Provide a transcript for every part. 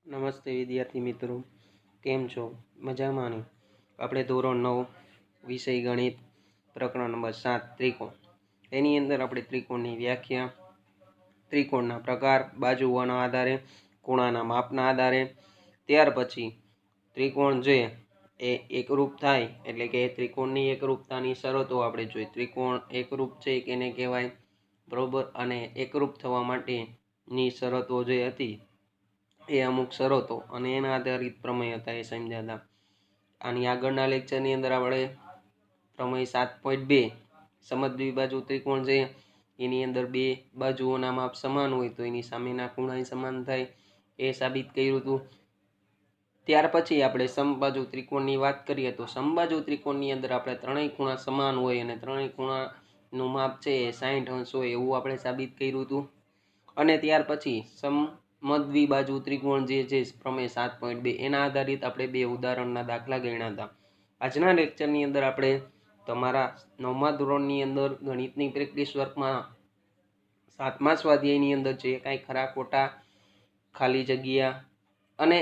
નમસ્તે વિદ્યાર્થી મિત્રો, કેમ છો? મજામાં ને? આપણે ધોરણ 9 વિષય ગણિત પ્રકરણ નંબર 7 ત્રિકોણ, એની અંદર આપણે ત્રિકોણની વ્યાખ્યા, ત્રિકોણના પ્રકાર, બાજુઓના આધારે, ખૂણાના માપના આધારે, ત્યાર પછી ત્રિકોણ જે એ એકરૂપ થાય એટલે કે ત્રિકોણની એકરૂપતાની શરતો આપણે જોઈ. ત્રિકોણ એકરૂપ છે કેને કહેવાય, બરોબર? અને એકરૂપ થવા માટેની શરતો જે હતી એ અમુક શરતો અને એના આધારિત પ્રમેય હતા એ સમજ્યા હતા. આની આગળના લેક્ચરની અંદર આપણે પ્રમેય 7.2 સમદ્વિબાજુ ત્રિકોણ છે એની અંદર બે બાજુઓના માપ સમાન હોય તો એની સામેના ખૂણા સમાન થાય એ સાબિત કર્યું હતું. ત્યાર પછી આપણે સમબાજુ ત્રિકોણની વાત કરીએ તો સમબાજુ ત્રિકોણની અંદર આપણે ત્રણેય ખૂણા સમાન હોય અને ત્રણેય ખૂણાનું માપ છે એ 60 અંશ હોય એવું આપણે સાબિત કર્યું હતું. અને ત્યાર પછી સમદ્વિબાજુ ત્રિકોણ જે છે પ્રમેય 7.2 એના આધારિત આપણે બે ઉદાહરણના દાખલા ગણ્યા હતા. આજના લેક્ચરની અંદર આપણે તમારા 9મા ધોરણની અંદર ગણિતની પ્રેક્ટિસ વર્કમાં 7મા સ્વાધ્યાયની અંદર જે કાંઈ ખરા ખોટા, ખાલી જગ્યા અને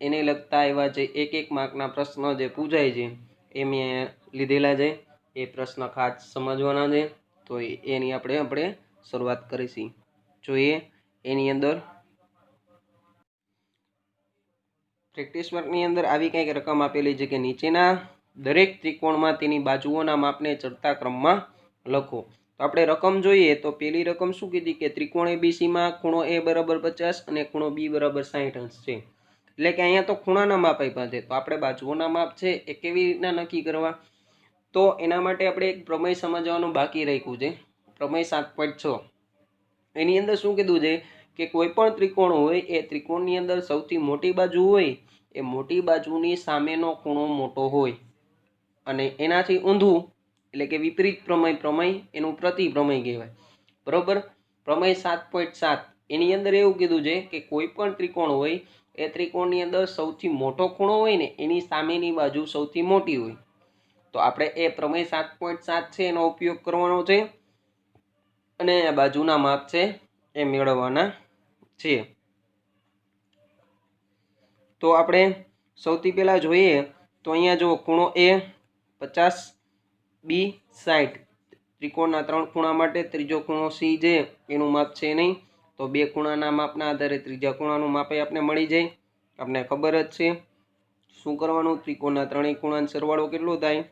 એને લગતા એવા જે એક માર્કના પ્રશ્ન જે પૂછાય છે એ મેં લીધેલા છે. એ પ્રશ્ન ખાસ સમજવાના છે તો એની આપણે શરૂઆત કરીશું. જોઈએ એની અંદર પ્રેક્ટિસ વર્કની અંદર આવી કંઈક રકમ આપેલી છે કે નીચેના દરેક ત્રિકોણમાં તેની બાજુઓના માપને ચડતા ક્રમમાં લખો. તો આપણે રકમ જોઈએ તો પેલી રકમ શું કીધી કે ત્રિકોણ એબીસીમાં ખૂણો એ બરાબર 50 અને ખૂણો બી બરાબર 60 અંશ છે. એટલે કે અહીંયા તો ખૂણાના માપ આપ્યા છે તો આપણે બાજુઓના માપ છે એ કેવી રીતના નક્કી કરવા? તો એના માટે આપણે એક પ્રમેય સમજવાનું બાકી રાખ્યું છે, પ્રમેય 7.6. એની અંદર શું કીધું છે કે કોઈ પણ ત્રિકોણ હોય એ ત્રિકોણની અંદર સૌથી મોટી બાજુ હોય એ મોટી બાજુની સામેનો ખૂણો મોટો હોય અને એનાથી ઊંધું એટલે કે વિપરીત પ્રમેય એનું પ્રતિપ્રમેય કહેવાય, બરોબર? પ્રમેય 7.7 એની અંદર એવું કીધું છે કે કોઈ પણ ત્રિકોણ હોય એ ત્રિકોણની અંદર સૌથી મોટો ખૂણો હોય ને એની સામેની બાજુ સૌથી મોટી હોય. તો આપણે એ પ્રમેય 7.7 છે એનો ઉપયોગ કરવાનો છે અને બાજુના માપ છે એ મેળવવાના છે. તો આપણે સૌથી પહેલા જોઈએ તો અહીંયા જો ખૂણો એ 50, બી 60, ત્રિકોણના ત્રણ ખૂણા માટે ત્રીજો ખૂણો સી છે એનું માપ છે નહીં તો બે ખૂણાના માપના આધારે ત્રીજા ખૂણાનું માપ આપણે મળી જાય. આપણે ખબર જ છે શું કરવાનું, ત્રિકોણના ત્રણેય ખૂણાનો સરવાળો કેટલો થાય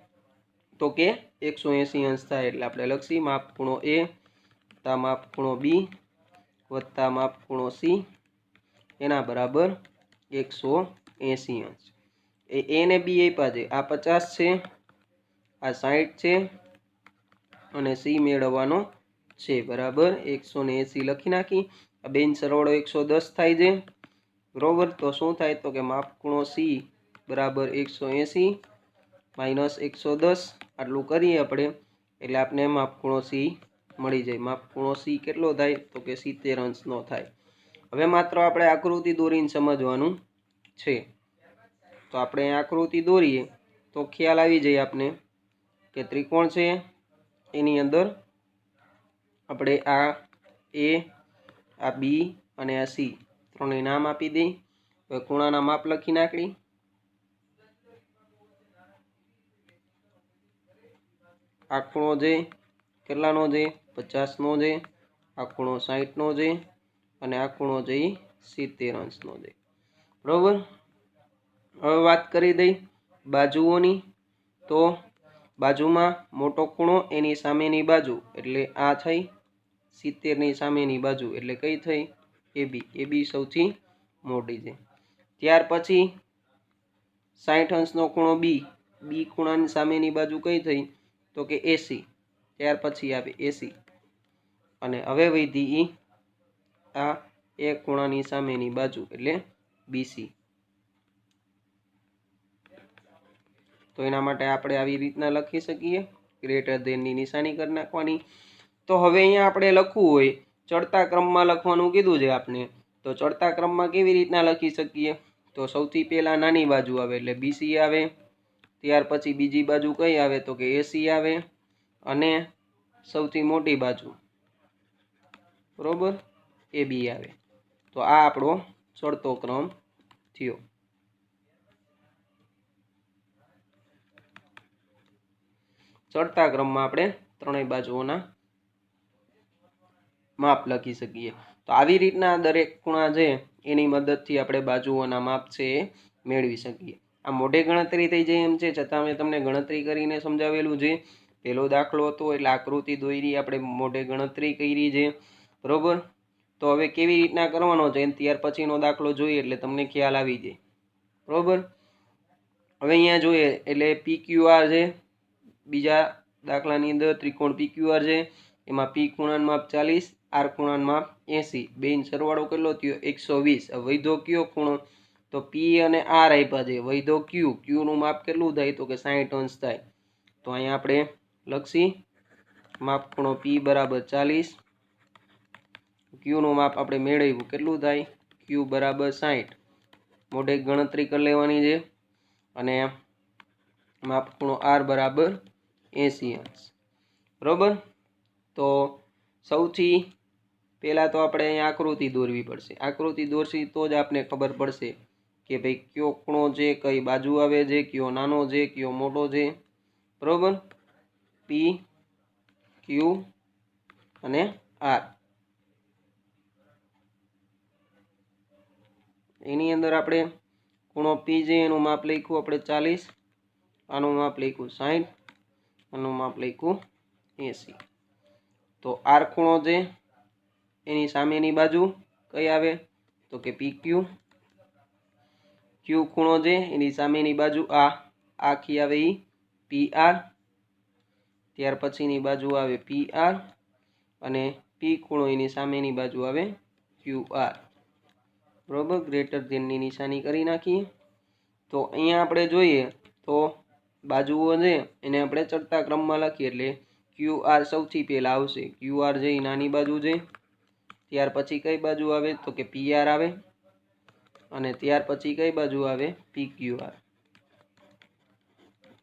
તો કે 180 અંશ થાય. એટલે આપણે લખી માપ ખૂણો એ વત્તા માપ ખૂણો બી વત્તા માપ ખૂણો સી એના બરાબર 180 અંશ. એ ને બી આપ્યા છે, આ 50 છે, આ 60 છે અને સી મેળવવાનો છે, બરાબર 180 લખી નાખી. આ બેન સરવાળો 110 થાય છે, બરોબર? તો શું થાય તો કે માપ ખૂણો સી બરાબર 180 માઇનસ 110 આટલું કરીએ આપણે એટલે આપણે માપ ખૂણો સી મળી જાય. માપ ખૂણો સી કેટલો થાય તો કે 70 અંશનો થાય. હવે માત્ર આપણે આકૃતિ દોરીને સમજવાનું છે. તો આપણે આકૃતિ દોરીએ તો ખ્યાલ આવી જાય આપને કે ત્રિકોણ છે એની અંદર આપણે આ એ, આ બી અને આ સી ત્રણે નામ આપી દઈ. હવે ખૂણાના માપ લખી નાખી. આ ખૂણો છે કેટલાનો છે 50નો છે, આ ખૂણો 60નો છે અને આ ખૂણો છે 70 અંશનો છે, બરોબર? હવે વાત કરી દઈ બાજુઓની. તો બાજુમાં મોટો ખૂણો એની સામેની બાજુ એટલે આ થઈ 70ની સામેની બાજુ એટલે કઈ થઈ એ બી સૌથી મોટી છે. ત્યાર પછી 60 અંશનો ખૂણો બી ખૂણાની સામેની બાજુ કઈ થઈ તો કે 80. ત્યાર પછી આવે એસી અને હવે વધી આ એક ખૂણાની સામેની બાજુ એટલે બીસી. તો એના માટે આપણે આવી રીતના લખી શકીએ, ગ્રેટર ધેનની નિશાની કરી નાખવાની. તો હવે અહીંયા આપણે લખવું હોય ચડતા ક્રમમાં લખવાનું કીધું છે આપણે, તો ચડતા ક્રમમાં કેવી રીતના લખી શકીએ? તો સૌથી પહેલા નાની બાજુ આવે એટલે બીસી આવે, ત્યાર પછી બીજી બાજુ કઈ આવે તો કે એસી આવે અને સૌથી મોટી બાજુ, બરોબર, એ બી આવે. તો આ આપણો ચડતો ક્રમ થયો. ચડતા ક્રમમાં આપણે ત્રણેય બાજુઓના માપ લખી શકીએ. તો આવી રીતના દરેક ખૂણા છે એની મદદથી આપણે બાજુઓના માપ છે એ મેળવી શકીએ. આ મોઢે ગણતરી થઈ જાય એમ છે, છતાં મેં તમને ગણતરી કરીને સમજાવેલું છે. પહેલો દાખલો હતો એટલે આકૃતિ દોરી, આપણે મોઢે ગણતરી કરી છે, બરોબર. તો હવે કેવી રીતના કરવાનો છે ત્યાર પછીનો દાખલો જોઈએ એટલે તમને ખ્યાલ આવી જાય, બરોબર. હવે અહીંયા જોઈએ એટલે PQR છે. બીજા દાખલાની અંદર ત્રિકોણ PQR છે, એમાં P ખૂણાનું માપ 40, R ખૂણાનું માપ 80, બેનો સરવાળો કેટલો થયો 120. વૈધો કયો ખૂણો? તો P અને R આપ્યા છે. વૈધો Q, Q નું માપ કેટલું થાય? તો કે 60 અંશ થાય. તો અહીંયા આપણે લખી માપ ખૂણો P બરાબર 40, Q નું માપ આપણે મેળવ્યું કેટલું થાય? Q બરાબર 60. મોઢે ગણતરી કરી લેવાની છે અને માપ ખૂણો R બરાબર 80 અંશ, બરોબર. તો સૌથી પહેલાં તો આપણે અહીંયા આકૃતિ દોરવી પડશે. આકૃતિ દોરશી તો જ આપને ખબર પડશે કે ભાઈ કયો ખૂણો છે, કઈ બાજુ આવે છે, કયો નાનો છે, કયો મોટો છે, બરોબર. P, Q અને R. એની અંદર આપણે ખૂણો P છે એનું માપ લખ્યું આપણે 40, આનું માપ લખ્યું 60, આનું માપ લખ્યું 80. તો R ખૂણો છે એની સામેની બાજુ કઈ આવે? તો કે PQ. Q ખૂણો છે એની સામેની બાજુ આ આખી આવે એ PR. ત્યાર પછીની બાજુ આવે PR અને P ખૂણો એની સામેની બાજુ આવે QR, બરોબર. ગ્રેટર ધેનની નિશાની કરી નાખીએ. તો અહીંયા આપણે જોઈએ તો બાજુઓ છે એને આપણે ચડતા ક્રમમાં લખીએ એટલે QR સૌથી પહેલા આવશે. QR છે એ નાની બાજુ છે. ત્યાર પછી કઈ બાજુ આવે? તો કે PR આવે અને ત્યાર પછી કઈ બાજુ આવે? PQR.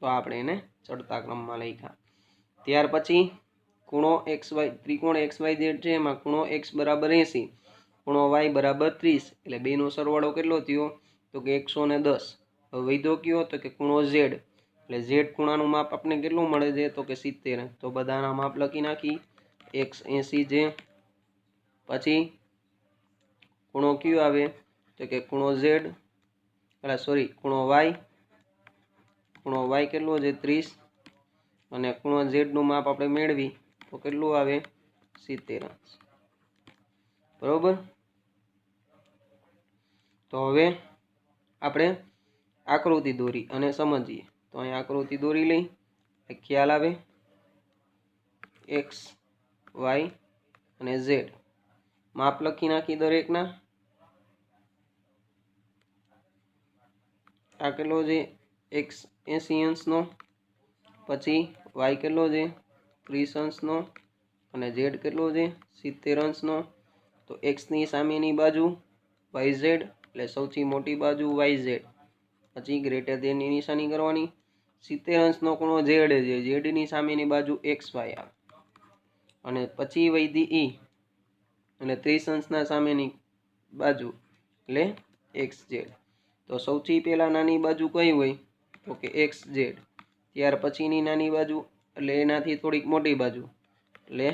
તો આપણે એને ચડતા ક્રમમાં લખ્યા. ત્યાર પછી ખૂણો XY, ત્રિકોણ XYZ છે એમાં ખૂણો X બરાબર 80, ખૂણો Y બરાબર 30, એટલે બેનો સરવાળો કેટલો થયો? તો કે 110. હવે વૈધો કયો? તો કે ખૂણો Z, એટલે Z ખૂણાનું માપ આપણે કેટલું મળે છે? તો કે 70. તો બધાના માપ લખી નાખી. X 80 છે. પછી ખૂણો કયો આવે? તો કે ખૂણો Z, સોરી ખૂણો Y. ખૂણો Y કેટલો છે? 30 અને ખૂણો Z નું માપ આપણે મેળવી તો કેટલું આવે? 70 અંશ, બરોબર. તો હવે આપણે આકૃતિ દોરી અને સમજીએ. તો અહીં આકૃતિ દોરી લઈ ખ્યાલ આવે. X, Y અને Z માપ લખી નાખી દરેકના. આ કેટલો છે? X 80 અંશનો, પછી Y કેટલો છે? 30 અંશનો અને Z કેટલો છે? 70 અંશનો. તો X ની સામેની બાજુ YZ, એટલે સૌથી મોટી બાજુ YZ. પછી ગ્રેટર ધેનની નિશાની કરવાની. 70 અંશનો ખૂણો Z છે, Z ની સામેની બાજુ XY આવે અને પછી વૈધી E અને 30 અંશના સામેની બાજુ એટલે XZ. તો સૌથી પહેલા નાની બાજુ કઈ હોય? તો કે XZ. ત્યાર પછીની નાની બાજુ એટલે એનાથી થોડીક મોટી બાજુ એટલે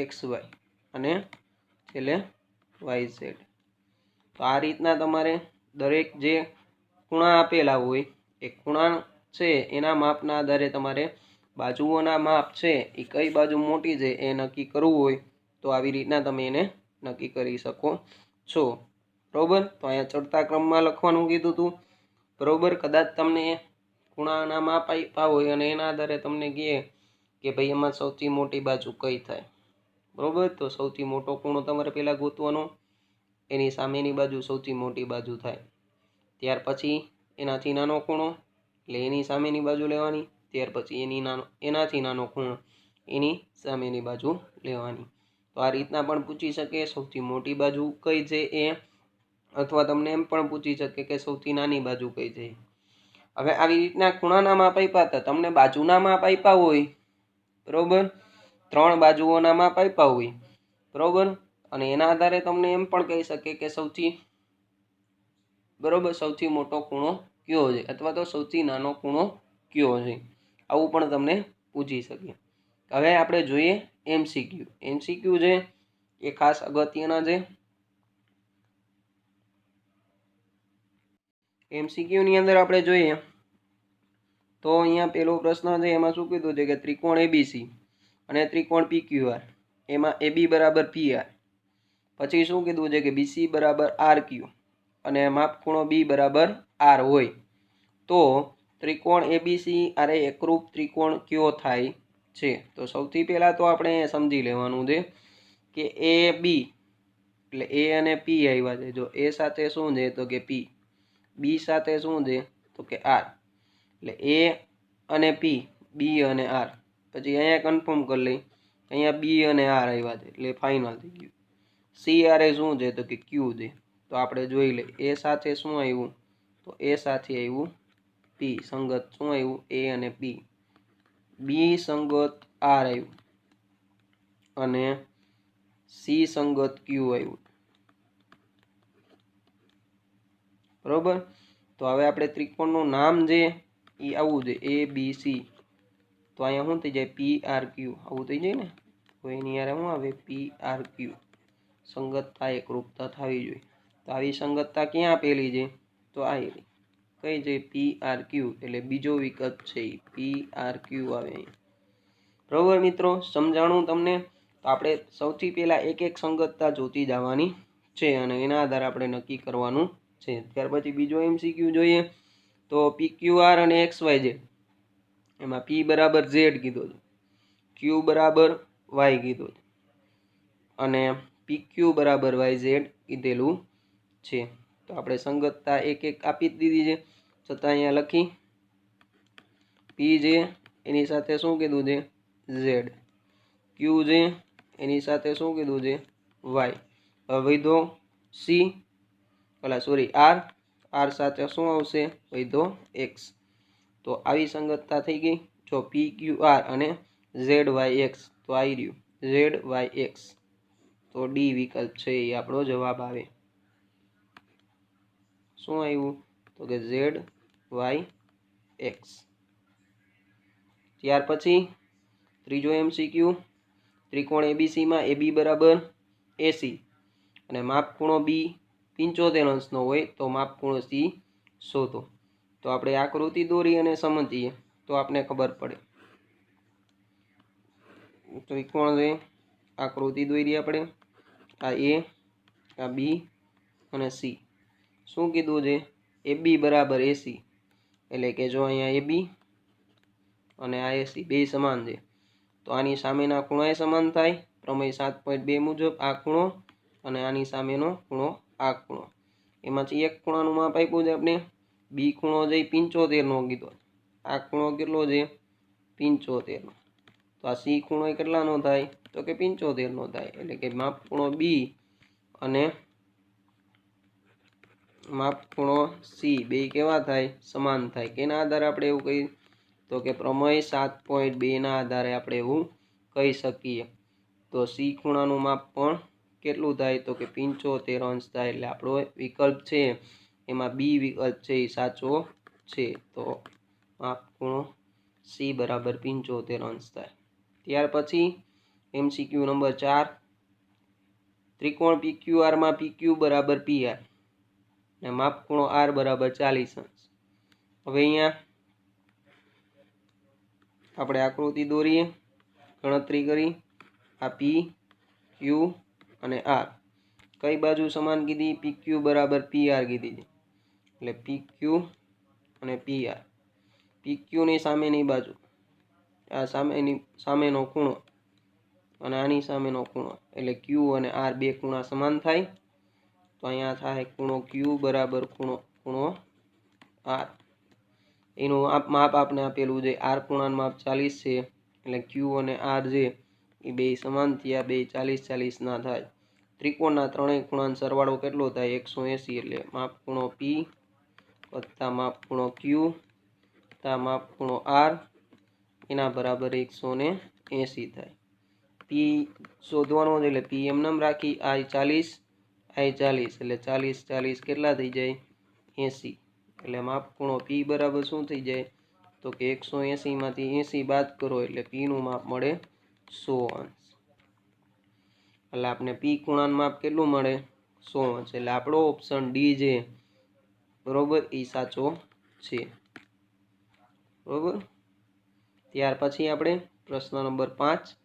XY અને છેલ્લે YZ. તો આ રીતના તમારે દરેક જે ખૂણા આપેલા હોય એ ખૂણા છે એના માપના આધારે તમારે બાજુઓના માપ છે એ કઈ બાજુ મોટી છે એ નક્કી કરવું હોય તો આવી રીતના તમે એને નક્કી કરી શકો છો, બરોબર. તો અહીંયા ચડતા ક્રમમાં લખવાનું કીધું હતું, બરોબર. કદાચ તમને ખૂણાના માપ આપ્યા હોય અને એના આધારે તમને કહે કે ભાઈ એમાં સૌથી મોટી બાજુ કઈ થાય, બરોબર. તો સૌથી મોટો ખૂણો તમારે પહેલાં ગોતવાનો, એની સામેની બાજુ સૌથી મોટી બાજુ થાય. ત્યાર પછી એનાથી નાનો ખૂણો એટલે એની સામેની બાજુ લેવાની. ત્યાર પછી એનાથી નાનો ખૂણો એની સામેની બાજુ લેવાની. તો આ રીતના પણ પૂછી શકે સૌથી મોટી બાજુ કઈ છે એ, અથવા તમને એમ પણ પૂછી શકે કે સૌથી નાની બાજુ કઈ છે. હવે આવી રીતના ખૂણાના માપ આપ્યા હતા, તમને બાજુના માપ આપ્યા હોય, બરોબર. 3 બાજુઓના માપ આપ્યા હોય, બરોબર. અને એના આધારે તમને એમ પણ કહી શકે કે સૌથી બરાબર, સૌથી મોટો ખૂણો કયો છે અથવા તો સૌથી નાનો ખૂણો કયો છે, આવું પણ તમને પૂછી શકીએ. હવે આપણે જોઈએ એમસીક્યુ. એમસીક્યુ છે એ ખાસ અગત્યના છે. એમસીક્યુની અંદર આપણે જોઈએ તો અહીંયા પેલો પ્રશ્ન છે એમાં શું કીધું છે કે ત્રિકોણ એબીસી અને ત્રિકોણ પીક્યુઆર એમાં એબી બરાબર પીઆર, પછી શું કીધું છે કે બીસી બરાબર આર ક્યુ અને માપખૂણો બી બરાબર આર હોય તો ત્રિકોણ એબીસી આરે એકરૂપ ત્રિકોણ કયો થાય છે. તો સૌથી પહેલાં તો આપણે સમજી લેવાનું છે કે એ બી એટલે એ અને પી આવ્યા છે. જો એ સાથે શું છે તો કે પી, બી સાથે શું છે તો કે આર, એટલે એ અને પી, બી અને આર. પછી અહીંયા કન્ફર્મ કરી લઈ, અહીંયા બી અને આર આવ્યા છે એટલે ફાઇનલ થઈ ગયું. સી આર એ શું છે તો કે ક્યુ છે. તો આપણે જોઈ લઈએ એ સાથે શું આવ્યું તો એ સાથે આવ્યું પી સંગત શું આવ્યું એ અને પી, બી સંગત આર આવ્યું અને સી સંગત ક્યુ આવ્યું. બરોબર, તો હવે આપણે ત્રિકોણનું નામ છે એ આવું છે એ બી સી. તો અહીંયા શું થઈ જાય પી આર ક્યુ આવું થઈ જાય ને, તો એની યારે શું આવે પી આર ક્યુ, સંગતતા એકરૂપતા થવી જોઈએ. તો આવી સંગતતા ક્યાં આપેલી છે તો આ કઈ છે પી આર ક્યુ, એટલે બીજો વિકલ્પ છે પી આર ક્યુ આવે અહીંયા. બરોબર મિત્રો, સમજાણું તમને? તો આપણે સૌથી પહેલા એક એક સંગતતા જોતી જવાની છે અને એના આધારે આપણે નક્કી કરવાનું છે. ત્યાર પછી બીજો એમસીક્યુ જોઈએ તો પીક્યુઆર અને એક્સ વાય ઝેડ એમાં પી બરાબર ઝેડ કીધો છે, ક્યુ બરાબર વાય કીધો છે અને પીક્યુ બરાબર વાય ઝેડ કીધેલું છે. તો આપણે સંગતતા એક એક આપી જ દીધી છે, છતાં અહીંયા લખી પી છે એની સાથે શું કીધું છે ઝેડ, ક્યુ છે એની સાથે શું કીધું છે વાય. હવે વૈધો સી આર, આર સાથે શું આવશે વૈધો એક્સ. તો આવી સંગતતા થઈ ગઈ. જો પી ક્યુ આર અને ઝેડ વાય એક્સ, તો આવી રહ્યું ઝેડ વાય એક્સ, તો ડી વિકલ્પ છે એ આપણો જવાબ આવે. શું આવ્યું તો કે ઝેડ વાય એક્સ. ત્યાર પછી ત્રીજો એમસીક્યુ ત્રિકોણ એબીસીમાં એબી બરાબર એસી અને માપખૂણો બી 75 અંશનો હોય તો માપખૂણો સી શોધો. તો આપણે આકૃતિ દોરી અને સમજીએ તો આપણે ખબર પડે. ત્રિકોણ છે, આકૃતિ દોરી આપણે, આ એ, આ બી અને સી. શું કીધું છે એબી બરાબર એસી, એટલે કે જો અહીંયા એબી અને આ એસી બે સમાન છે તો આની સામેના ખૂણા સમાન થાય. પ્રમેય 7.2 મુજબ આ ખૂણો અને આની સામેનો ખૂણો આ ખૂણો, એમાંથી એક ખૂણાનું માપ આપ્યું છે આપણે બી ખૂણો છે 75 નો કીધો, આ ખૂણો કેટલો છે 75 નો. તો આ સી ખૂણો કેટલાનો થાય તો કે 75 નો થાય, એટલે કે માપ ખૂણો બી અને માપ ખૂણો સી બે કેવા થાય સમાન થાય. કેના આધારે આપણે એવું કહી તો કે પ્રમેય 7.2 ના આધારે આપણે એવું કહી શકીએ. તો સી ખૂણાનું માપ પણ કેટલું થાય તો કે 75 અંશ થાય, એટલે આપણો વિકલ્પ છે એમાં બી વિકલ્પ છે એ સાચો છે. તો માપ ખૂણો સી બરાબર 75 અંશ થાય. ત્યાર પછી એમસીક્યુ નંબર 4 ત્રિકોણ પીક્યુઆરમાં પીક્યુ બરાબર પીઆર અને માપ ખૂણો આર બરાબર 40 અંશ. હવે અહીંયા આપણે આકૃતિ દોરીએ, ગણતરી કરી, આ પી ક્યુ અને આર કઈ બાજુ સમાન કીધી પી ક્યુ બરાબર પી આર કીધી છે, એટલે પી ક્યુ અને પી આર. પી ક્યુની સામેની બાજુ આ સામેનો ખૂણો અને આની સામેનો ખૂણો, એટલે ક્યુ અને આર બે ખૂણા સમાન થાય. તો અહીંયા થાય ખૂણો ક્યુ બરાબર ખૂણો આર. એનું માપ આપણે આપેલું છે આર ખૂણાનું માપ 40 છે, એટલે ક્યુ અને આર છે એ બે સમાન થયા, બે 40-40 ના થાય. ત્રિકોણના ત્રણેય ખૂણાનો સરવાળો કેટલો થાય 180, એટલે માપ ખૂણો પી વત્તા માપ ખૂણો ક્યુ વત્તા માપ ખૂણો આર એના બરાબર 180 થાય. પી શોધવાનો છે એટલે પી એમ નામ રાખી, આઈ 40 આઈ 40, એટલે 40-40 કેટલા થઈ જાય 80 એટલે માપ ખૂણો P બરાબર શું થઈ જાય તો કે 180 માંથી 80 બાદ કરો એટલે P નું માપ મળે 100 અંશ। એટલે આપણે P ખૂણાનું માપ કેટલું મળે 100 અંશ। એટલે આપણો ઓપ્શન ડી છે બરોબર એ સાચો છે બરોબર। ત્યાર પછી આપણે પ્રશ્ન નંબર 5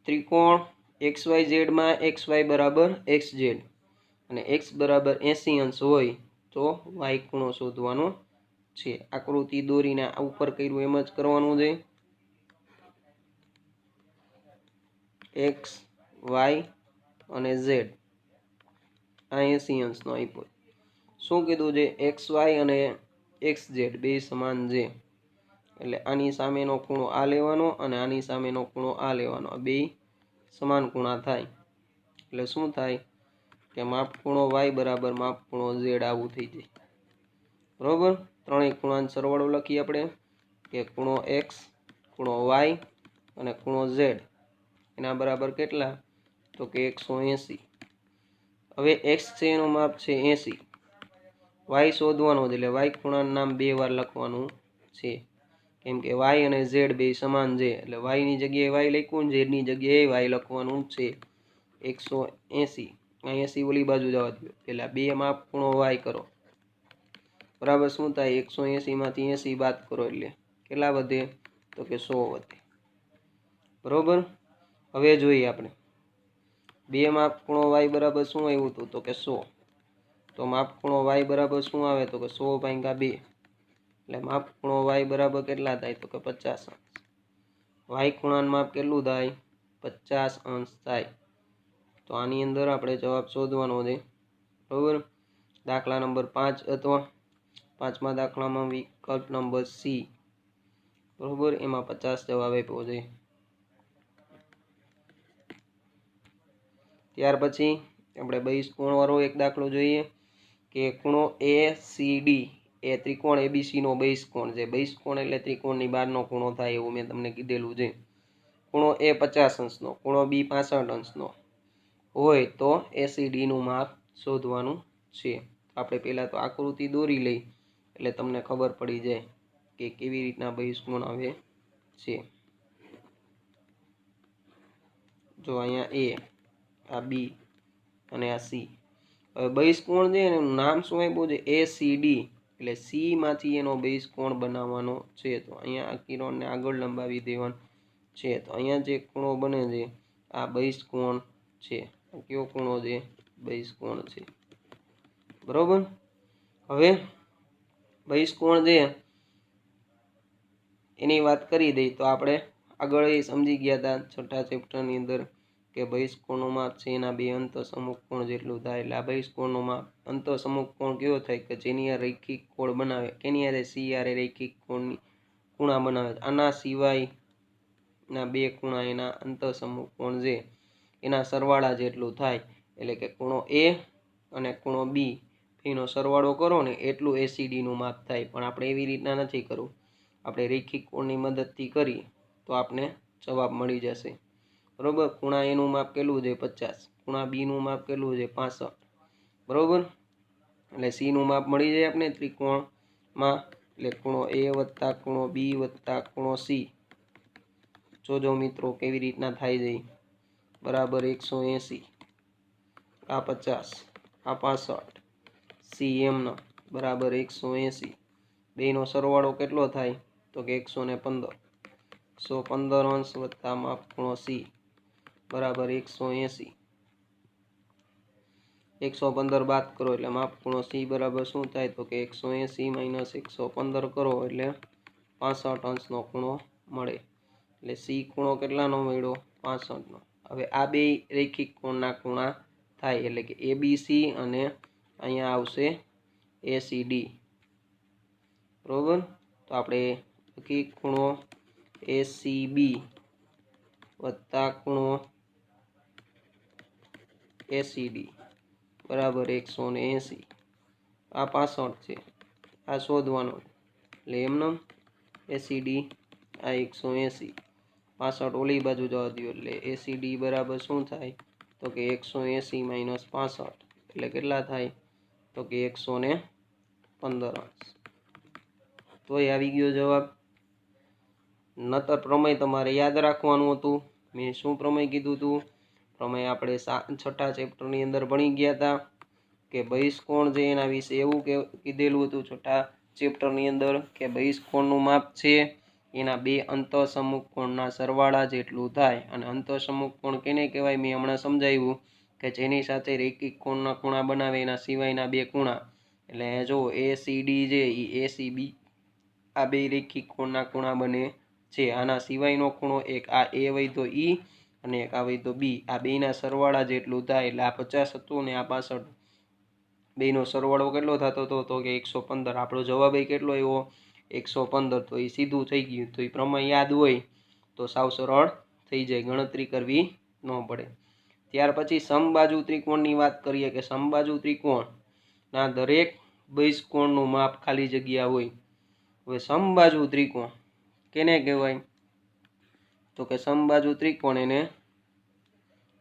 ત્રિકોણ XYZ માં XY બરાબર XZ અને X બરાબર 80 અંશ હોય તો Y ખૂણો શોધવાનો છે। આકૃતિ દોરીને ઉપર કર્યું એમ જ કરવાનું છે। X Y અને Z આ 80 અંશનો આપ્યો। શું કીધું છે XY અને XZ બે સમાન છે એટલે આની સામેનો ખૂણો આ લેવાનો અને આની સામેનો ખૂણો આ લેવાનો, આ બે સમાન ખૂણા થાય એટલે શું થાય કે માપ ખૂણો Y બરાબર માપ ખૂણો Z આવું થઈ જાય બરોબર। ત્રણેય ખૂણાનો સરવાળો લખીએ આપણે કે ખૂણો X ખૂણો Y અને ખૂણો Z એના બરાબર કેટલા તો કે 180। હવે X છે એનું માપ છે 80, Y શોધવાનો છે એટલે Y ખૂણાનું નામ બે વાર લખવાનું છે કેમ કે Y અને Z બે સમાન છે એટલે Y ની જગ્યાએ Y લખ્યું ને Z ની જગ્યાએ Y લખવાનું છે 180। 80 ઓલી બાજુ જવા દો પેલા બે માપ ખૂણો Y કરો બરાબર શું થાય 180 માંથી 80 બાદ કરો એટલે કેટલા વધે તો કે 100 વધે બરોબર। હવે જોઈએ આપણે બે માપ ખૂણો Y બરાબર શું આવ્યું હતું તો કે 100, તો માપ ખૂણો Y બરાબર શું આવે તો કે 100 ભાગ્યા 2 એટલે માપ ખૂણો Y બરાબર કેટલા થાય તો કે 50 અંશ। Y ખૂણાનું માપ કેટલું થાય 50 અંશ થાય તો આની અંદર આપણે જવાબ શોધવાનો છે બરોબર। દાખલા નંબર 5 અથવા પાંચમા દાખલામાં વિકલ્પ નંબર સી બરોબર એમાં 50 જવાબ આપ્યો છે। ત્યાર પછી આપણે બહિષ્કોણ વાળો એક દાખલો જોઈએ કે ખૂણો ACD એ ત્રિકોણ ABC નો બહિષ્કોણ છે। બહિષ્કોણ એટલે ત્રિકોણની બહારનો ખૂણો થાય એવું મેં તમને કીધેલું છે। ખૂણો A 50 અંશનો ખૂણો B 65 અંશનો હોય તો ACD નું માપ શોધવાનું છે। આપણે પહેલા તો આકૃતિ દોરી લઈ એટલે તમને ખબર પડી જાય કે કેવી રીતના બહિષ્કોણ આવે છે। જો અહીંયા A આ B અને આ C, હવે બહિષ્કોણ છે એનું નામ શું આપ્યું છે ACD એટલે C માંથી એનો બહિષ્કોણ બનાવવાનો છે। તો અહીંયા આ કિરણને આગળ લંબાવી દેવાનું છે તો અહીંયા જે ખૂણો બને છે આ બહિષ્કોણ છે। કયો ખૂણો છે બહિષ્કોણ છે બરોબર। હવે બહિષ્કોણ છે એની વાત કરી દઈ તો આપણે આગળ એ સમજી ગયા હતા છઠ્ઠા ચેપ્ટરની અંદર કે બહિષ્કોણનું માપ છે એના બે અંતઃસમુખ કોણ જેટલું થાય। એટલે આ બહિષ્કોણનું માપ અંતઃસમુખ કોણ કેવો થાય કે જેની આ રૈખિક કોણ બનાવે કેની આરે C આરે રૈખિક કોણની ખૂણા બનાવે આના સિવાયના બે ખૂણા એના અંતઃસમુખ કોણ છે એના સરવાળા જેટલું થાય। એટલે કે ખૂણો A અને ખૂણો B એનો સરવાળો કરો ને એટલું ACD નું માપ થાય। પણ આપણે એવી રીતના નથી કરવું, આપણે રૈખિક કોણની મદદથી કરી તો આપણે જવાબ મળી જશે બરોબર। ખૂણા A નું માપ કેટલું છે 50, ખૂણા B નું માપ કેટલું છે 65 બરોબર। એટલે C નું માપ મળી જાય આપણે ત્રિકોણમાં એટલે ખૂણો A વત્તા ખૂણો B વત્તા ખૂણો C જોજો મિત્રો કેવી રીતના થાય જાય બરાબર 180 આ 50 આ 65 C એમનો બરાબર 180 બેનો સરવાળો કેટલો થાય તો કે 115, 115 અંશ વત્તા માપ ખૂણો C બરાબર 180, 115 બાદ કરો એટલે માપ ખૂણો C બરાબર શું થાય તો કે 180 માઇનસ 115 કરો એટલે 65 અંશનો ખૂણો મળે। એટલે C ખૂણો કેટલાનો મળ્યો 65 નો। હવે આ બે રૈખિક કોણના ખૂણા થાય એટલે કે ABC અને અહીંયા આવશે ACD બરોબર। તો આપણે લખી ખૂણો ACB વત્તા ખૂણો ACD બરાબર 180 આ 65 છે આ શોધવાનો એટલે એમનો ACD આ 180 65 ઓલી બાજુ જવા દો એટલે ACD બરાબર શું થાય તો કે 180 માઇનસ 65 એટલે કેટલા થાય તો કે 115 અંશ. તો એ આવી ગયો જવાબ. નતર પ્રમેય તમારે યાદ રાખવાનું હતું. મેં શું પ્રમેય કીધું હતું? પ્રમેય આપણે 6ઠા ચેપ્ટરની અંદર ભણી ગયા હતા કે બહિષ્કોણ જે એના વિશે એવું કીધેલું હતું 6ઠા ચેપ્ટરની અંદર કે બહિષ્કોણનું માપ છે એના બે અંતઃસમુખ કોણના સરવાળા જેટલું થાય. અને અંતઃસમુખ કોણ કેને કહેવાય? મેં હમણાં સમજાવ્યું કે જેની સાથે રેખિક કોણના ખૂણા બનાવે એના સિવાયના બે ખૂણા. એટલે જો ACD જે એ ACB આ બે રેખિક કોણના ખૂણા બને છે. આના સિવાયનો ખૂણો એક આ A હોય તો E અને એક આ હોય તો B. આ બેના સરવાળા જેટલું થાય. એટલે આ 50 હતું ને આ 65. બેનો સરવાળો કેટલો થતો હતો? તો કે 115. આપણો જવાબ એ કેટલો આવ્યો? 115. તો એ સીધું થઈ ગયું. તો એ પ્રમેય યાદ હોય તો સાવ સરળ થઈ જાય, ગણતરી કરવી ન પડે. ત્યાર પછી સમબાજુ ત્રિકોણની વાત કરીએ કે સમબાજુ ત્રિકોણના દરેક બહિષ્કોણનું માપ ખાલી જગ્યા હોય. હવે સમબાજુ ત્રિકોણ કેને કહેવાય? તો કે સમબાજુ ત્રિકોણ એને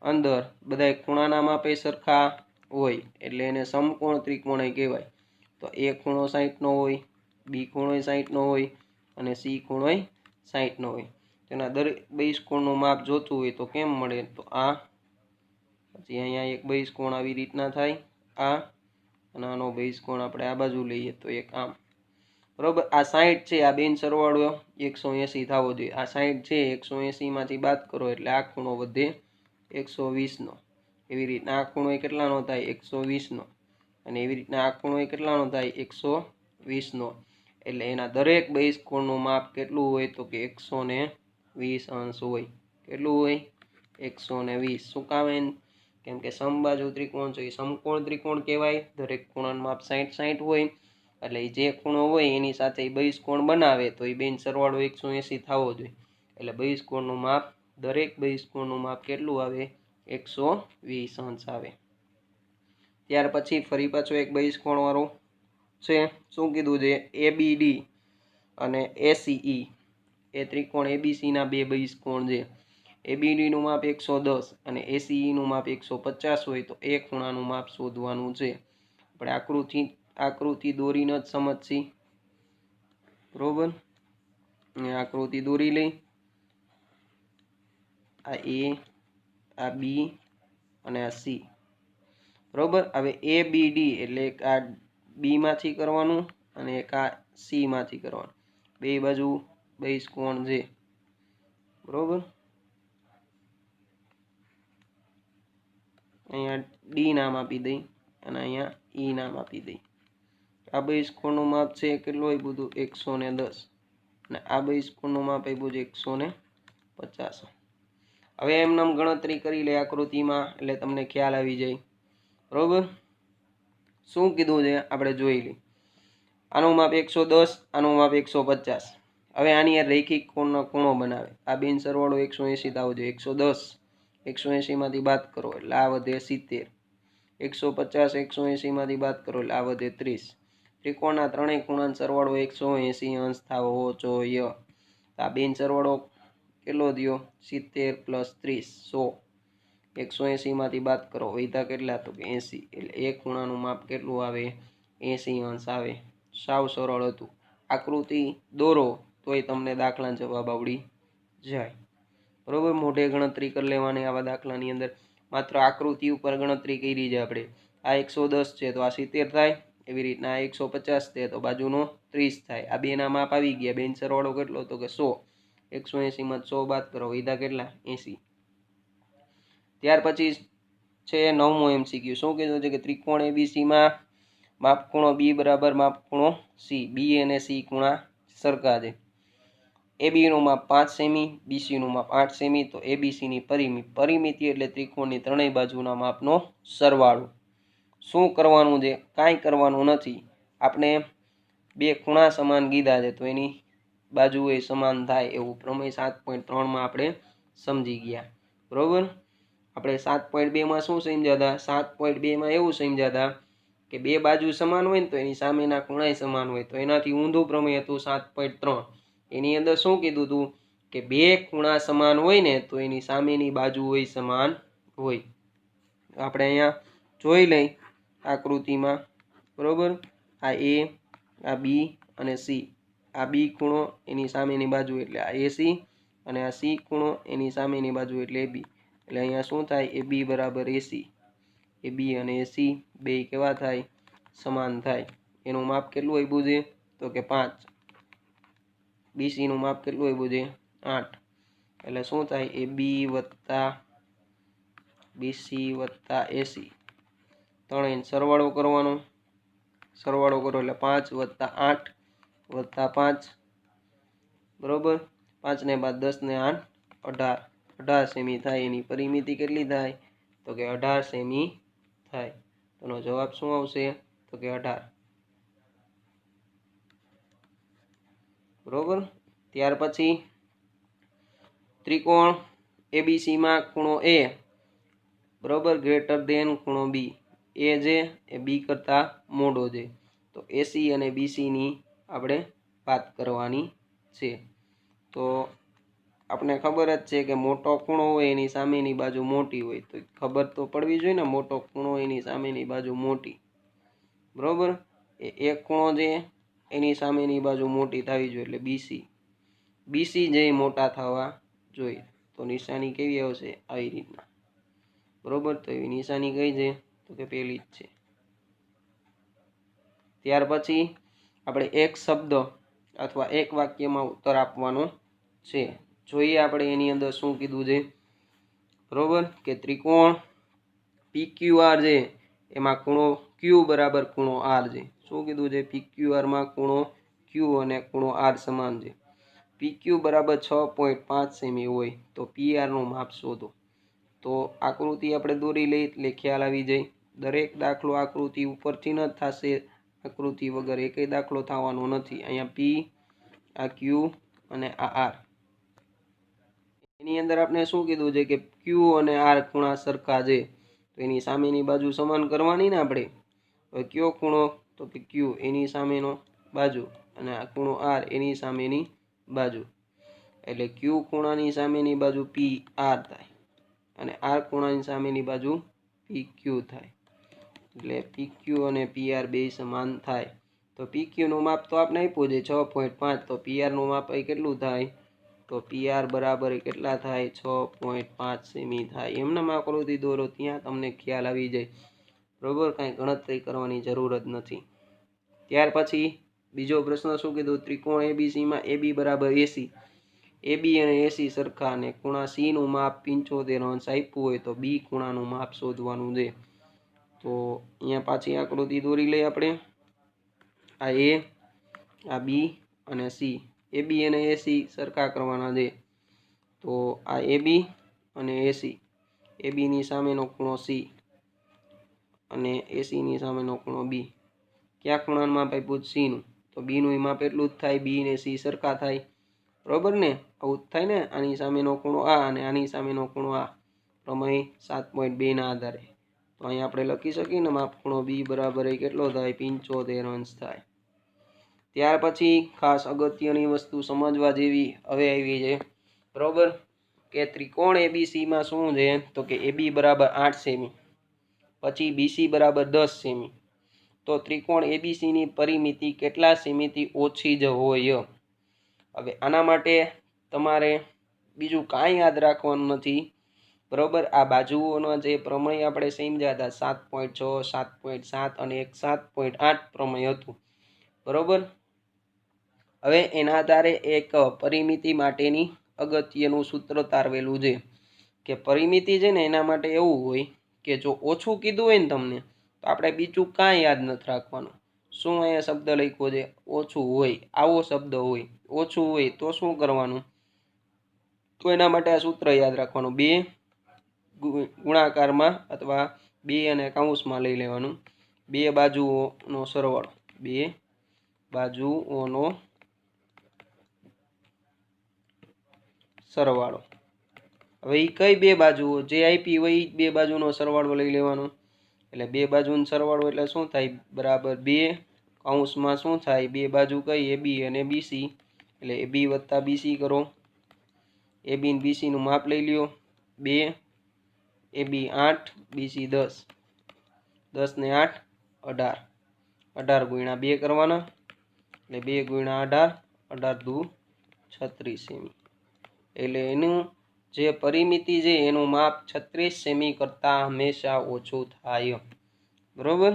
અંદર બધા ખૂણાના માપે સરખા હોય એટલે એને સમકોણ ત્રિકોણ કહેવાય. તો A ખૂણો 60 નો હોય, B ખૂણો 60 નો હોય અને C ખૂણો 60 નો હોય. તેના દરેક બહિષ્કોણનું માપ જોતું હોય તો કેમ મળે? તો આ પછી અહીંયા એક બહિષ્કોણ આવી રીતના થાય આ, અને આનો બહિષ્કોણ આપણે આ બાજુ લઈએ તો એક આમ. બરોબર. આ 60 છે, આ બેન સરવાળો 180 થવો જોઈએ. આ 60 છે, 180 માંથી બાદ કરો એટલે આ ખૂણો વધે 120 નો. એવી રીતના આ ખૂણો કેટલાનો થાય? 120 નો. અને એવી રીતના આ ખૂણો કેટલાનો થાય? 120 નો. એટલે એના દરેક બહિષ્કોણનું માપ કેટલું હોય? તો કે 120 અંશ હોય. કેટલું હોય? 120. શું કામ? કેમ કે સમબાજુ ત્રિકોણ છે એ સમકોણ ત્રિકોણ કહેવાય. દરેક ખૂણાનું માપ 60-60 હોય. એટલે જે ખૂણો હોય એની સાથે બહિષ્કોણ બનાવે તો એ બેન સરવાળો 180 થવો જોઈએ. એટલે બહિષ્કોણનું માપ, દરેક બહિષ્કોણનું માપ કેટલું આવે? 120 અંશ આવે. ત્યાર પછી ફરી પાછો એક બહિષ્કોણ વાળો છે. શું કીધું છે? ABD અને ACE એ ત્રિકોણ ABC ના બે બહિષ્કોણ છે. ABD નું માપ 110 અને ACE નું માપ 150 હોય તો એ ખૂણાનું માપ શોધવાનું છે. આપણે આકૃતિ દોરીને જ સમજશી. બરોબર. આકૃતિ દોરી લઈ. આ A, આ B અને આ C. બરોબર. હવે ABD એટલે એક આ B માંથી કરવાનું અને એક આ C માંથી કરવાનું. બે બાજુ બહિષ્કોણ છે. બરોબર. અહીંયા D નામ આપી દઈ અને અહીંયા E નામ આપી દઈ. આ બહિષ્કોણનું માપ છે કેટલું આપ્યું હતું? 110. અને આ બહિષ્કોણનું માપ આપ્યું છે 150. હવે એમને ગણતરી કરી લે આકૃતિમાં એટલે તમને ખ્યાલ આવી જાય. બરોબર. શું કીધું છે આપણે જોઈ લઈએ. આનું માપ 110, આનું માપ 150. હવે આની રેખિક કોણનો ખૂણો બનાવે. આ બેન સરવાળો 180 થવો જોઈએ. 110 180 માંથી બાદ કરો એટલે આ વધે 70. 150 180 માંથી બાદ કરો એટલે આ વધે 30. ત્રિકોણના ત્રણેય ખૂણાનો સરવાળો 180 અંશ થવો જોઈએ. આ બેન સરવાળો કેટલો થયો? 70 + 30 100. 180 માંથી બાદ કરો વૈધા કેટલા? તો કે 80. એટલે એક ખૂણાનું માપ કેટલું આવે? 80 અંશ આવે. સાવ સરળ હતું. આકૃતિ દોરો તોય તમને દાખલા જવાબ આવડી જાય. બરોબર. મોઢે ગણતરી કરી લેવાની આવા દાખલાની અંદર. માત્ર આકૃતિ ઉપર ગણતરી કરી છે આપણે. આ 110 છે તો આ 70 થાય. એવી રીતના 150 છે તો બાજુનો 30 થાય. આ બેના માપ આવી ગયા. બેન સરવાળો કેટલો? તો કે 100. 180 માં 100 બાદ કરો વૈધા કેટલા? 80. ત્યાર પછી છે 9મો MCQ. શું કીધું છે કે ત્રિકોણ ABC માં માપ ખૂણો B બરાબર માપ ખૂણો C. B અને C ખૂણા સરખા છે. AB નું માપ 5 સેમી, BC નું માપ 8 સેમી. તો ABC ની પરિમિતિ એટલે ત્રિકોણની ત્રણેય બાજુના માપનો સરવાળો. શું કરવાનું છે? કાંઈ કરવાનું નથી. આપણે બે ખૂણા સમાન કીધા છે તો એની બાજુ એ સમાન થાય એવું પ્રમેય 7.3 માં આપણે સમજી ગયા. બરોબર. આપણે 7.2 માં શું સમજ્યા હતા? 7.2 માં એવું સમજ્યા હતા કે બે બાજુ સમાન હોય ને તો એની સામેના ખૂણાય સમાન હોય. તો એનાથી ઊંધું પ્રમેય હતું 7.3. એની અંદર શું કીધું હતું કે બે ખૂણા સમાન હોય ને તો એની સામેની બાજુ હોય સમાન હોય. આપણે અહીંયા જોઈ લઈ આકૃતિમાં. બરાબર, આ એ, આ બી અને સી, આ બી ખૂણો એની સામેની બાજુ એટલે આ એસી અને આ સી ખૂણો એની સામેની બાજુ એટલે એ બી. એટલે અહીંયા શું થાય, એ બી બરાબર એસી. એ બી અને એસી બે કેવા થાય, સમાન થાય. એનું માપ કેટલું આપ્યું છે તો કે 5. બીસી નું માપ કેટલું આપ્યું છે 8. એટલે શું થાય, એ બી વત્તા બીસી વત્તા એસી ત્રણેય સરવાળો કરવાનો. સરવાળો કરો એટલે 5 વત્તા 8 વત્તા 5 બરોબર. 5 ને 5 10 ને 8 18. 18 સેમી થાય. એની પરિમિતિ કેટલી થાય તો કે 18 સેમી થાય. તો એનો જવાબ શું આવશે તો કે 18. બરોબર. ત્યાર પછી ત્રિકોણ એબીસી માં ખૂણો એ બરોબર ગ્રેટર દેન ખૂણો બી. એ જે એ બી કરતા મોટો છે. તો એસી અને બીસી ની આપણે વાત કરવાની છે. તો આપણે ખબર જ છે કે મોટો ખૂણો હોય એની સામેની બાજુ મોટી હોય. તો ખબર તો પડવી જોઈએ ને, મોટો ખૂણો એની સામેની બાજુ મોટી. બરોબર. એ એક ખૂણો છે એની સામેની બાજુ મોટી થવી જોઈએ એટલે બીસી. બીસી જે મોટા થવા જોઈએ. તો નિશાની કેવી આવશે, આવી રીતના. બરોબર. તો એવી નિશાની કઈ છે તો કે પેલી જ છે. ત્યાર પછી આપણે એક શબ્દ અથવા એક વાક્યમાં ઉત્તર આપવાનો છે. જોઈએ આપણે એની અંદર શું કીધું છે. બરોબર કે ત્રિકોણ PQR છે એમાં ખૂણો Q બરાબર ખૂણો R છે. શું કીધું છે, PQR માં ખૂણો Q અને ખૂણો R સમાન છે. PQ બરાબર 6.5 સેમી હોય તો PR નું માપ શોધો. તો આકૃતિ આપણે દોરી લઈ એટલે ખ્યાલ આવી જાય. દરેક દાખલો આકૃતિ ઉપરથી ન થશે, આકૃતિ વગર એકેય દાખલો થવાનો નથી. અહીંયા P, આ Q અને આ R. એની અંદર આપણે શું કીધું છે કે Q અને R ખૂણા સરખા છે. તો એની સામેની બાજુ સમાન કરવાની ને આપણે. તો કયો ખૂણો તો કે Q એની સામેનો બાજુ અને આ ખૂણો R એની સામેની બાજુ. એટલે Q ખૂણાની સામેની બાજુ PR થાય અને R ખૂણાની સામેની બાજુ PQ થાય. એટલે PQ અને PR બે સમાન થાય. તો PQ નું માપ તો આપણે આપ્યું છે 6.5. તો PR નું માપ અહીં કેટલું થાય તો PR બરાબર કેટલા થાય 6.5 સેમી થાય. એમનામ આકૃતિ દોરો ત્યાં તમને ખ્યાલ આવી જાય. બરોબર, કાંઈ ગણતરી કરવાની જરૂર જ નથી. ત્યાર પછી બીજો પ્રશ્ન શું કીધું, ત્રિકોણ એબીસી માં AB બરાબર એસી. AB અને એસી સરખા અને ખૂણા સી નું માપ 75 અંશ આપ્યું હોય તો બી ખૂણાનું માપ શોધવાનું છે. તો અહીંયા પાછી આકૃતિ દોરી લઈએ આપણે. આ એ, આ બી અને સી. AB અને એસી સરખા કરવાના છે. તો આ AB અને એસી. AB ની સામેનો ખૂણો સી અને એસી ની સામેનો ખૂણો બી. ક્યાં ખૂણાનું માપ આપ્યું સી નું, તો બી નું માપ એટલું જ થાય. બી ને સી સરખા થાય. બરોબર ને, આવું જ થાય ને. આની સામેનો ખૂણો આ અને આની સામેનો ખૂણો આ. પ્રમેય 7.2 ના આધારે. તો અહીં આપણે લખી શકીએ ને માપ ખૂણો બી બરાબર કેટલો થાય 75 અંશ થાય. ત્યાર પછી ખાસ અગત્યની વસ્તુ સમજવા જેવી હવે આવી છે. બરોબર કે ત્રિકોણ એબીસી માં શું છે તો કે AB બરાબર 8 સેમી, પછી BC બરાબર 10 સેમી. તો ત્રિકોણ એબીસી ની પરિમિતિ કેટલા સેમીથી ઓછી જ હોય. હવે આના માટે તમારે બીજું કાંઈ યાદ રાખવાનું નથી. બરોબર, આ બાજુઓનો જે પ્રમેય આપણે સમજ્યા હતા 7.6, 7.7 અને એક 7.8 પ્રમેય હતું. બરોબર. હવે એના આધારે એક પરિમિતિ માટેની અગત્યનું સૂત્ર તારવેલું છે કે પરિમિતિ છે ને એના માટે એવું હોય કે જો ઓછું કીધું હોય ને તમને તો આપણે બીજું કાંઈ યાદ નથી રાખવાનું. શું અહીંયા શબ્દ લખ્યો છે ઓછું હોય, આવો શબ્દ હોય ઓછું હોય તો શું કરવાનું, તો એના માટે આ સૂત્ર યાદ રાખવાનું. 2 ગુણાકારમાં અથવા 2 અને કૌંસમાં લઈ લેવાનું. 2 બાજુઓનો સરવાળો, 2 બાજુઓનો સરવાળો. હવે એ કઈ 2 બાજુઓ જે આપી હોય એ 2 બાજુનો સરવાળો લઈ લેવાનો. એટલે 2 બાજુનો સરવાળો એટલે શું થાય બરાબર 2 કૌંસમાં શું થાય 2 બાજુ કઈ AB અને BC. એટલે AB વત્તા BC કરો. AB અને BC નું માપ લઈ લ્યો 2. AB 8, BC 10. 10 ને 8 18. 18 ગુણ્યા 2 કરવાના એટલે 2 ગુણ્યા 18 18 દુ 36 સેમી એટલે એનું જે પરિમિતિ છે એનું માપ 36 સેમી કરતાં હંમેશા ઓછું થાય બરોબર।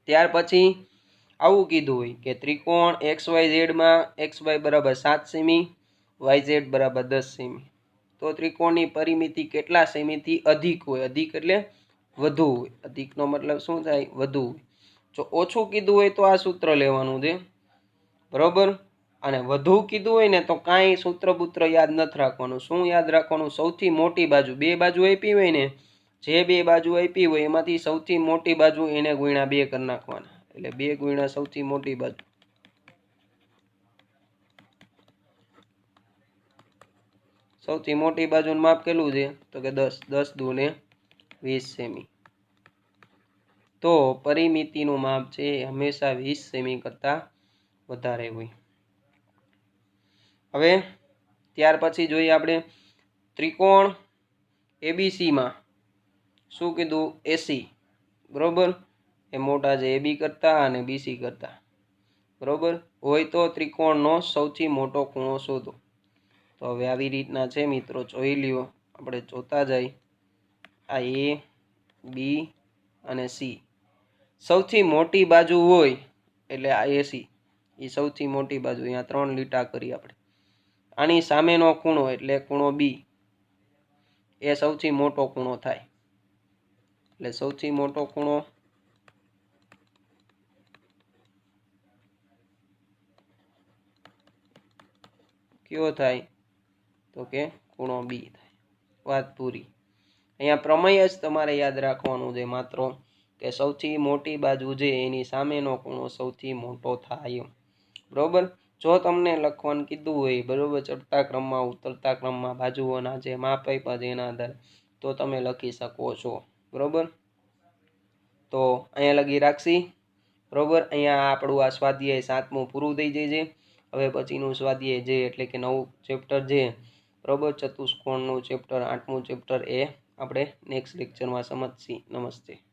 ત્યાર પછી આવું કીધું હોય કે ત્રિકોણ XYZ માં XY બરાબર 7 સેમી YZ બરાબર 10 સેમી તો ત્રિકોણની પરિમિતિ કેટલા સેમીથી અધિક હોય અધિક એટલે વધુ હોય અધિકનો મતલબ શું થાય વધુ હોય જો ઓછું કીધું હોય તો આ સૂત્ર લેવાનું છે બરોબર અને વધુ કીધું હોય ને તો કાંઈ સૂત્ર બૂત્ર યાદ નથી રાખવાનું શું યાદ રાખવાનું સૌથી મોટી બાજુ બે બાજુ આપી હોય ને જે બે બાજુ આપી હોય એમાંથી સૌથી મોટી બાજુ એને ગુણ્યા 2 કરી નાખવાના એટલે 2 ગુણ્યા સૌથી મોટી બાજુ સૌથી મોટી બાજુનું માપ કેટલું છે તો કે 10 10 દુ ને 20 સેમી તો પરિમિતિનું માપ છે હંમેશા 20 સેમી કરતાં વધારે હોય હવે ત્યાર પછી જોઈએ આપણે ત્રિકોણ ABC માં શું કીધું AC બરોબર એ મોટા છે AB કરતા અને BC કરતા બરોબર હોય તો ત્રિકોણનો સૌથી મોટો ખૂણો શોધો તો હવે આવી રીતના છે મિત્રો જોઈ લ્યો આપણે જોતા જઈએ આ A B અને C સૌથી મોટી બાજુ હોય એટલે આ AC એ સૌથી મોટી બાજુ અહીંયા 3 લીટા કરી આપણે આની સામેનો ખૂણો એટલે ખૂણો B એ સૌથી મોટો ખૂણો થાય એટલે સૌથી મોટો ખૂણો કયો થાય તો કે ખૂણો B થાય વાત પૂરી અહીંયા પ્રમેય જ તમારે યાદ રાખવાનું છે માત્ર કે સૌથી મોટી બાજુ છે એની સામેનો ખૂણો સૌથી મોટો થાય બરોબર જો તમને લખવાનું કીધું હોય બરોબર ચડતા ક્રમમાં ઉતરતા ક્રમમાં બાજુઓના જે માપ આપ્યા છે એના આધારે તો તમે લખી શકો છો બરોબર તો અહીંયા લગી રાખશી બરોબર અહીંયા આપણું આ સ્વાધ્યાય 7મું પૂરું થઈ જાય છે હવે પછીનું સ્વાધ્યાય જે એટલે કે નવું ચેપ્ટર છે બરોબર ચતુષ્કોણનું ચેપ્ટર 8મું ચેપ્ટર એ આપણે નેક્સ્ટ લેક્ચરમાં સમજશી નમસ્તે।